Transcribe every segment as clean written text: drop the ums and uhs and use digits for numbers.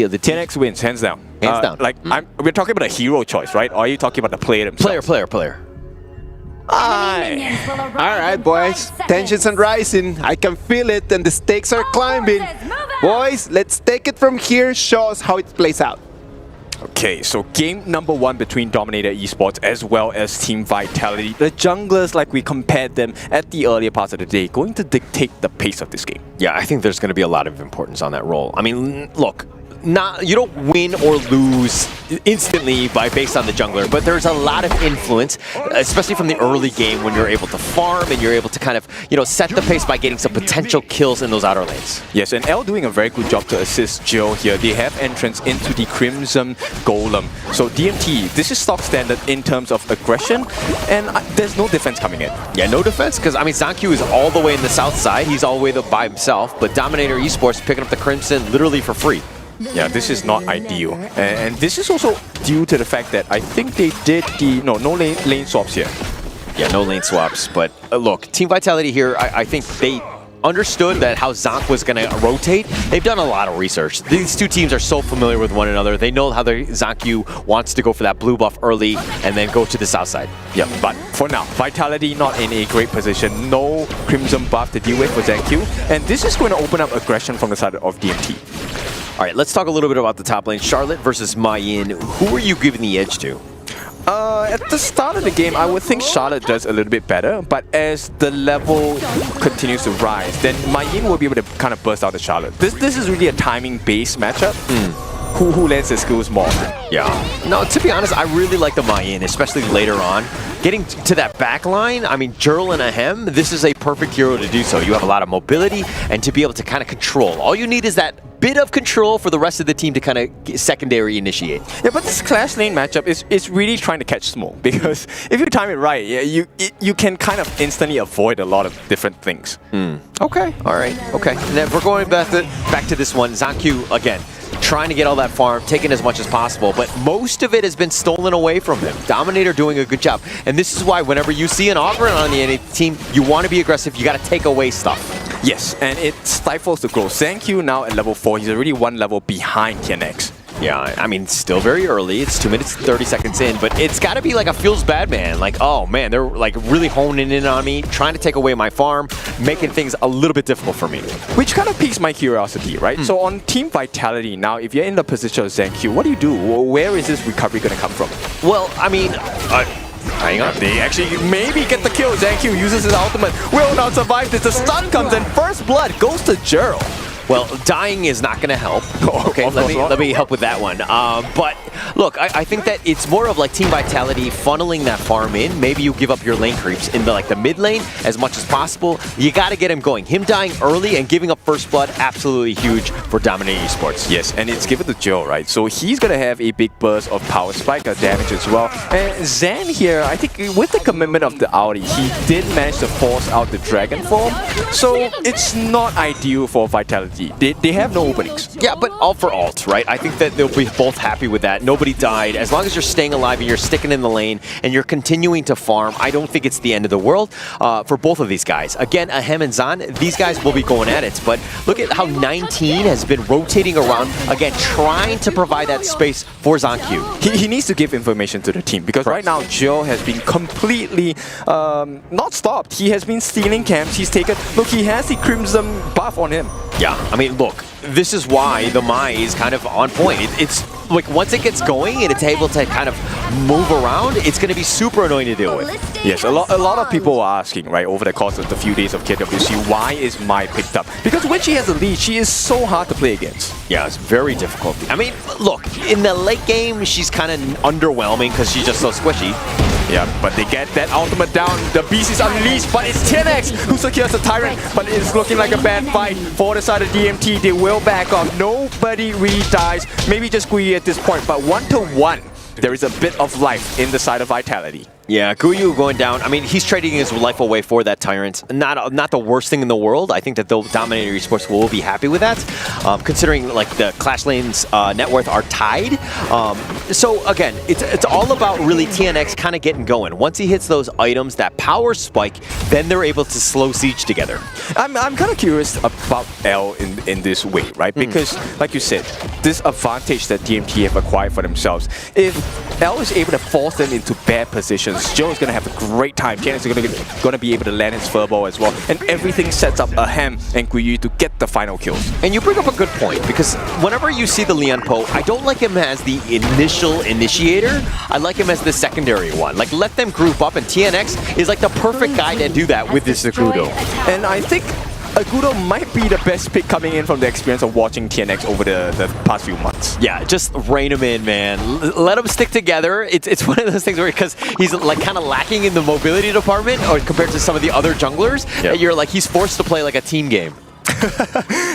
Yeah, the TNX wins, hands down. Hands down. Like, we're talking about a hero choice, right? Or are you talking about the player themselves? Player. Alright, boys. Tensions are rising. I can feel it and the stakes are climbing. Boys, let's take it from here. Show us how it plays out. Okay, so game number 1 between Dominator Esports as well as Team Vitality. The junglers, like we compared them at the earlier parts of the day, going to dictate the pace of this game. Yeah, I think there's going to be a lot of importance on that role. I mean, look, you don't win or lose instantly based on the jungler, but there's a lot of influence, especially from the early game when you're able to farm and you're able to kind of, set the pace by getting some potential kills in those outer lanes. Yes, and L doing a very good job to assist Jill here. They have entrance into the Crimson Golem. So DMT, this is stock standard in terms of aggression, and there's no defense coming in. Yeah, no defense, because I mean, Zankyu is all the way in the south side. He's all the way by himself, but Dominator Esports picking up the Crimson literally for free. Yeah, this is not ideal. And this is also due to the fact that I think they did no lane swaps here. Yeah, no lane swaps. But look, Team Vitality here, I think they understood that how Zonk was going to rotate. They've done a lot of research. These two teams are so familiar with one another. They know how Zankyu wants to go for that blue buff early and then go to the south side. Yeah, but for now, Vitality not in a great position. No Crimson buff to deal with for Zankyu. And this is going to open up aggression from the side of DMT. All right, let's talk a little bit about the top lane. Charlotte versus Mayin. Who are you giving the edge to? At the start of the game, I would think Charlotte does a little bit better, but as the level continues to rise, then Mayin will be able to kind of burst out the Charlotte. This is really a timing-based matchup. Who lands the skills more? Yeah. No, to be honest, I really like the Mayin, especially later on. Getting to that back line, I mean, Jurl and Ahem, this is a perfect hero to do so. You have a lot of mobility and to be able to kind of control. All you need is that bit of control for the rest of the team to kind of secondary initiate. Yeah, but this Clash lane matchup is really trying to catch smoke, because if you time it right, yeah, you can kind of instantly avoid a lot of different things. Okay, all right, okay. And then we're going back to this one. Zankyu, again, trying to get all that farm, taking as much as possible, but most of it has been stolen away from him. Dominator doing a good job. And this is why whenever you see an Ogren on the enemy team, you want to be aggressive, you got to take away stuff. Yes, and it stifles the growth. Zankyu now at level 4, he's already 1 level behind TNX. Yeah, I mean, still very early. It's 2 minutes, 30 seconds in, but it's got to be like a feels bad man. Like, oh man, they're like really honing in on me, trying to take away my farm, making things a little bit difficult for me. Which kind of piques my curiosity, right? So on Team Vitality now, if you're in the position of Zankyu, what do? Where is this recovery going to come from? Well, I mean, hang on. They actually maybe get the kill. Zankyu uses his ultimate, will not survive this. The stun comes and first blood goes to Jurl. Well, dying is not going to help. Okay, let me help with that one. But look, I think that it's more of like Team Vitality funneling that farm in. Maybe you give up your lane creeps in the mid lane as much as possible. You got to get him going. Him dying early and giving up first blood, absolutely huge for Dominator Esports. Yes, and it's given to Joe, right? So he's going to have a big burst of power spike damage as well. And Zan here, I think with the commitment of the Audi, he did manage to force out the Dragon form. So it's not ideal for Vitality. They have no openings. Yeah, but all for alt, right? I think that they'll be both happy with that. Nobody died. As long as you're staying alive and you're sticking in the lane and you're continuing to farm, I don't think it's the end of the world for both of these guys. Again, Ahem and Zan, these guys will be going at it, but look at how 19 has been rotating around, again, trying to provide that space for Zankyu. He needs to give information to the team, because right now, Joe has been completely not stopped. He has been stealing camps. He's taken, look, he has the Crimson buff on him. Yeah, I mean, look, this is why the Mai is kind of on point. It's like once it gets going and it's able to kind of move around, it's going to be super annoying to deal with. Yes, a lot of people are asking, right, over the course of the few days of KWC, why is Mai picked up? Because when she has a lead, she is so hard to play against. Yeah, it's very difficult. I mean, look, in the late game, she's kind of underwhelming because she's just so squishy. Yeah, but they get that ultimate down. The beast is unleashed, but it's TNX who secures the Tyrant. But it's looking like a bad fight for the side of DMT. They will back off. Nobody really dies. Maybe just Guyi at this point, but 1-to-1. There is a bit of life in the side of Vitality. Yeah, Guyu going down. I mean, he's trading his life away for that Tyrant. Tyrant. Not the worst thing in the world. I think that the Dominator Esports will be happy with that, considering like the Clash Lanes net worth are tied. So again, it's all about really TNX kind of getting going. Once he hits those items, that power spike, then they're able to slow siege together. I'm kind of curious about L in this way, right? Because, like you said, this advantage that DMT have acquired for themselves, if L is able to force them into bad positions, Joe is going to have a great time. TNX is going to be able to land his furball as well, and everything sets up Ahem and Guiyu to get the final kills. And you bring up a good point, because whenever you see the Lian Po, I don't like him as the initial initiator. I like him as the secondary one. Like, let them group up, and TNX is like the perfect guy to do that with this Agudo. And I think Agudo might be the best pick coming in from the experience of watching TNX over the past few months. Yeah, just rein him in, man. Let them stick together. It's one of those things where, because he's like kind of lacking in the mobility department, or compared to some of the other junglers, you're like, he's forced to play like a team game.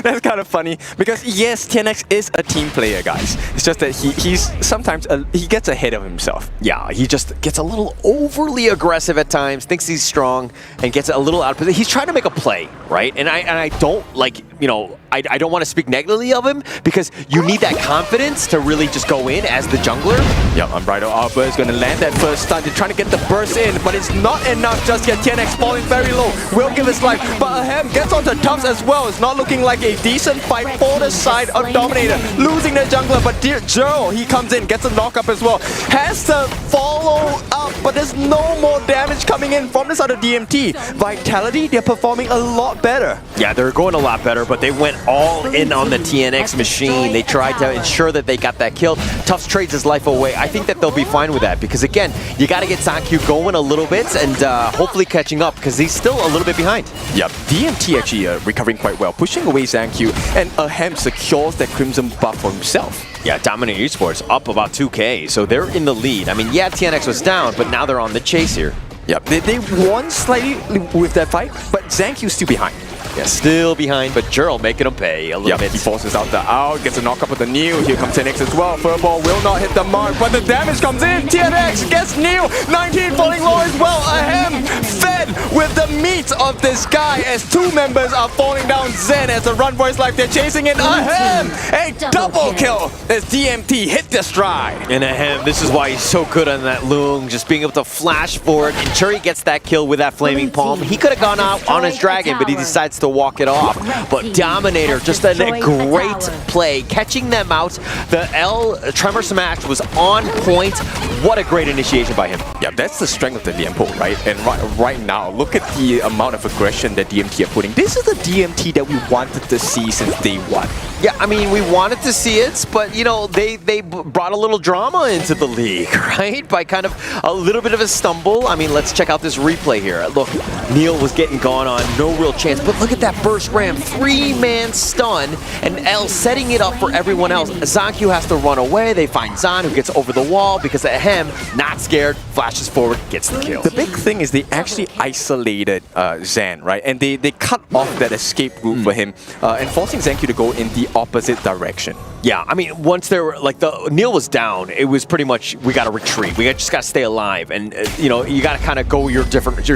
That's kind of funny, because yes, TNX is a team player, guys. It's just that he's sometimes he gets ahead of himself. Yeah, he just gets a little overly aggressive at times, thinks he's strong, and gets a little out of position. He's trying to make a play, right? And I don't like, you know, I don't want to speak negatively of him, because you need that confidence to really just go in as the jungler. Yeah, Unbridled Arbor is going to land that first stun. They're trying to get the burst in, but it's not enough just yet. TNX falling very low. Will give his life, but Ahem gets onto Tufts as well. It's not looking like a decent fight for the side of Dominator. Losing their jungler, but dear Joe, he comes in, gets a knock-up as well. Has to follow up, but there's no more damage coming in from the side of DMT. Vitality, they're performing a lot better. Yeah, they're going a lot better, but they went all in on the TNX machine. They tried to ensure that they got that kill. Tufts trades his life away. I think that they'll be fine with that, because again, you got to get Zankyu going a little bit and hopefully catching up, because he's still a little bit behind. Yep, DMT actually recovering quite well, pushing away Zankyu, and Ahem secures that Crimson buff for himself. Yeah, Dominator Esports up about 2K, so they're in the lead. I mean, yeah, TNX was down, but now they're on the chase here. Yep, they won slightly with that fight, but Zankyu's still behind. Yeah, still behind, but Gerald making him pay a little bit. He forces out the out, gets a knock up with the Neil. Here comes TNX as well. Furball will not hit the mark, but the damage comes in. TNX gets Neil. 19 falling low as well. Ahem fed with the meat of this guy as two members are falling down. Zen as the run for his life. They're chasing in. Ahem, a double kill as DMT hit the stride. And Ahem, this is why he's so good on that Loong, just being able to flash forward. And Churi gets that kill with that Flaming Palm. He could have gone out on his dragon, but he decides to walk it off. But Dominator, just a great play, catching them out. The L Tremor Smash was on point. What a great initiation by him. Yeah, that's the strength of the Lianpo, right? And right now, look at the amount of aggression that DMT are putting. This is the DMT that we wanted to see since day one. Yeah, I mean, we wanted to see it, but, you know, they brought a little drama into the league, right? By kind of a little bit of a stumble. I mean, let's check out this replay here. Look, Neil was getting gone on, no real chance, but look at that burst ram, 3-man stun, and L setting it up for everyone else. Zankyu has to run away. They find Zan, who gets over the wall because Ahem, not scared, flashes forward, gets the kill. The big thing is they actually isolated Zan, right? And they cut off that escape route for him and forcing Zankyu to go in the opposite direction. Yeah, I mean, once there were, like, the Neil was down, it was pretty much, we got to retreat. Just got to stay alive. And, you know, you got to kind of go your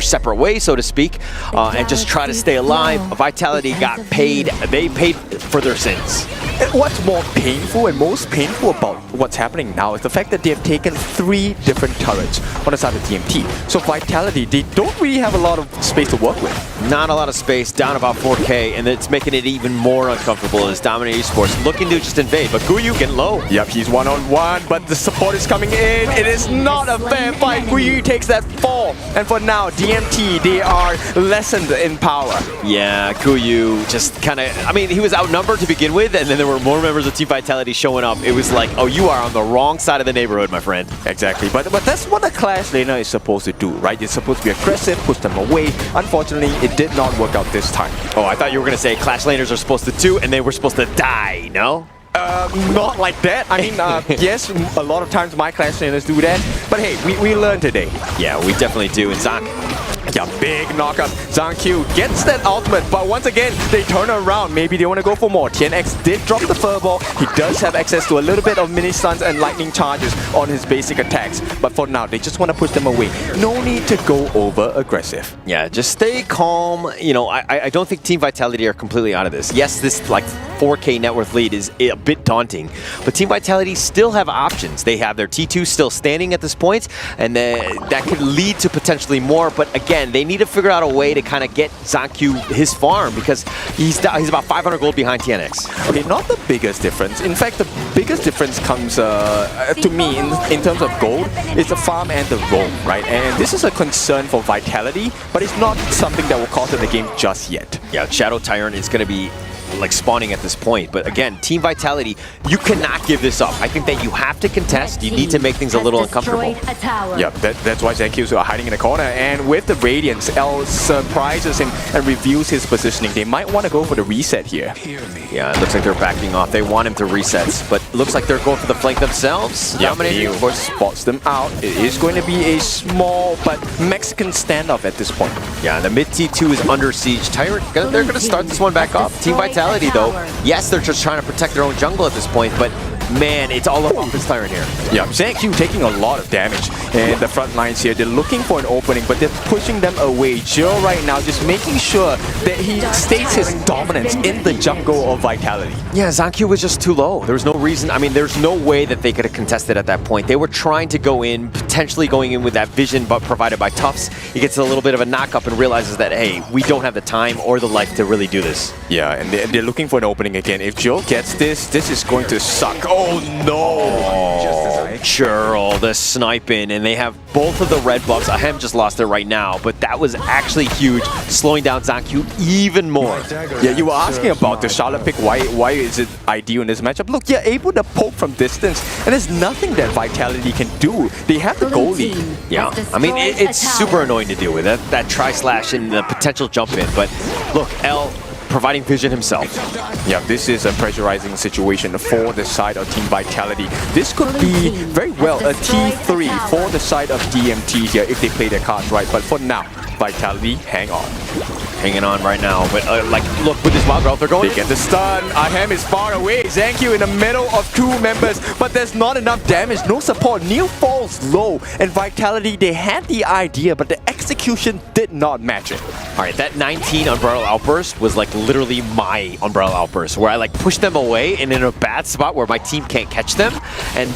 separate way, so to speak, and just try to stay alive. Vitality got paid. They paid for their sins. And what's more painful and most painful about what's happening now is the fact that they have taken 3 different turrets on the side of DMT. So Vitality, they don't really have a lot of space to work with. Not a lot of space, down about 4K, and it's making it even more uncomfortable as Dominator Esports looking to just invade. But Guiyu getting low. Yep, he's one-on-one, but the support is coming in. It is not a fair fight. Guiyu takes that fall. And for now, DMT, they are lessened in power. Yeah, Guiyu just kind of, I mean, he was outnumbered to begin with, and then there were more members of Team Vitality showing up. It was like, oh, you are on the wrong side of the neighborhood, my friend. Exactly, but that's what a Clash laner is supposed to do, right? It's supposed to be aggressive, push them away. Unfortunately, it did not work out this time. Oh, I thought you were going to say Clash laners are supposed to do, and they were supposed to die, no? Not like that. I mean, yes, a lot of times my Clash laners do that, but hey, we learned today. Yeah, we definitely do. And Zak Yeah, big knockup. Zhang Q gets that ultimate, but once again, they turn around. Maybe they want to go for more. TNX did drop the furball. He does have access to a little bit of mini stuns and lightning charges on his basic attacks. But for now, they just want to push them away. No need to go over aggressive. Yeah, just stay calm. You know, I don't think Team Vitality are completely out of this. Yes, this like 4K net worth lead is a bit daunting, but Team Vitality still have options. They have their T2 still standing at this point, and that could lead to potentially more. But again, they need to figure out a way to kind of get Zhang Q his farm because he's about 500 gold behind TNX. Okay, not the biggest difference. In fact, the biggest difference comes to me in terms of gold. It's the farm and the roam, right? And this is a concern for Vitality, but it's not something that will cost them the game just yet. Yeah, Shadow Tyrant is going to be like spawning at this point, but again, Team Vitality, you cannot give this up. I think that you have to contest. You need to make things a little uncomfortable. Yeah, that's why Zhang Q's hiding in the corner, and with the Radiance, L surprises him and reveals his positioning. They might want to go for the reset here. Yeah, it looks like they're backing off. They want him to reset, but it looks like they're going for the flank themselves. Yeah, he of course spots them out. It is going to be a small but Mexican standoff at this point. Yeah, the mid T2 is under siege. Tyrant, they're going to start this one back up. Team Vitality, though, yes, they're just trying to protect their own jungle at this point, but man, it's all about this Tyrant here. Yeah, Zhang Q taking a lot of damage in the front lines here. They're looking for an opening, but they're pushing them away. Jill right now just making sure that he stays his dominance in the jungle of Vitality. Yeah, Zhang Q was just too low. There was no reason. I mean, there's no way that they could have contested at that point. They were trying to go in, potentially going in with that vision, but provided by Tufts. He gets a little bit of a knock-up and realizes that, hey, we don't have the time or the life to really do this. Yeah, and they're looking for an opening again. If Jill gets this is going to suck. Oh no! Churl, the sniping, and they have both of the red buffs. Ahem just lost it right now, but that was actually huge, slowing down Zhang Q even more. Yeah, you were asking about the Charlotte pick. Why is it ideal in this matchup? Look, you're able to poke from distance, and there's nothing that Vitality can do. They have the goal lead. Yeah, I mean, it's super annoying to deal with, that tri-slash and the potential jump in, but look, L providing vision himself. Yeah, this is a pressurizing situation for the side of Team Vitality. This could be very well a T3 for the side of DMT here if they play their cards right. But for now, Vitality hang on. Hanging on right now, but like, look, with this wild growth, they're going. They get the stun. Ahem is far away. Zhang Q in the middle of two members, but there's not enough damage, no support. Neil falls low, and Vitality, they had the idea, but the execution did not match it. All right, that 19 Umbrella Outburst was like literally my Umbrella Outburst, where I like pushed them away and in a bad spot where my team can't catch them. And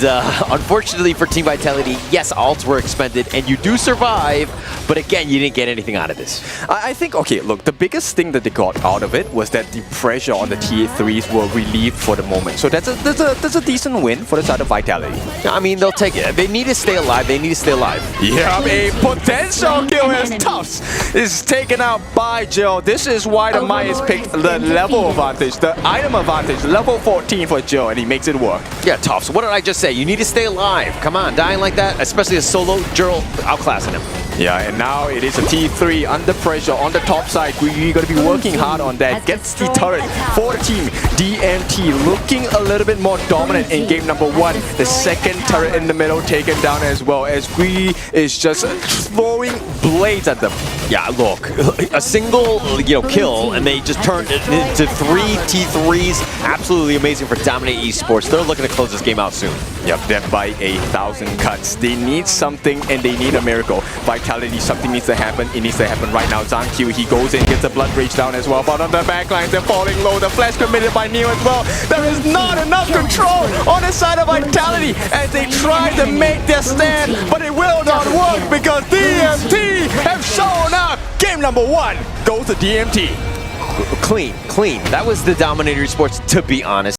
unfortunately for Team Vitality, yes, ults were expended, and you do survive, but again, you didn't get anything out of this. I think, okay, look, the biggest thing that they got out of it was that the pressure on the TA3s were relieved for the moment. So that's a decent win for the side of Vitality. I mean, they'll take it. They need to stay alive. They need to stay alive. Yeah, a potential kill as Tufts is taken out by Jill. This is why the Mai is picked the level advantage, the item advantage, level 14 for Jill, and he makes it work. Yeah, Tufts, what did I just say? You need to stay alive. Come on, dying like that, especially a solo, Jill outclassing him. Yeah, and now it is a T3 under pressure on the top side. We're going to be working hard on that. Gets the turret for the team. DMT looking a little bit more dominant in game number 1. The second turret in the middle taken down as well, as Gui is just throwing blades at them. Yeah, look, a single kill, and they just turned it into 3 T3s. Absolutely amazing for Dominate Esports. They're looking to close this game out soon. Yep, death by 1,000 cuts. They need something, and they need a miracle. Vitality, something needs to happen. It needs to happen right now. Zhang Q, he goes in, gets a blood rage down as well. But on the backlines, they're falling low. The flash committed by Neo as well. There is not enough control on the side of Vitality as they try to make their stand, but it will not work because DMT have shown up. Game number 1 goes to DMT. Clean. That was the Dominator Esports, to be honest.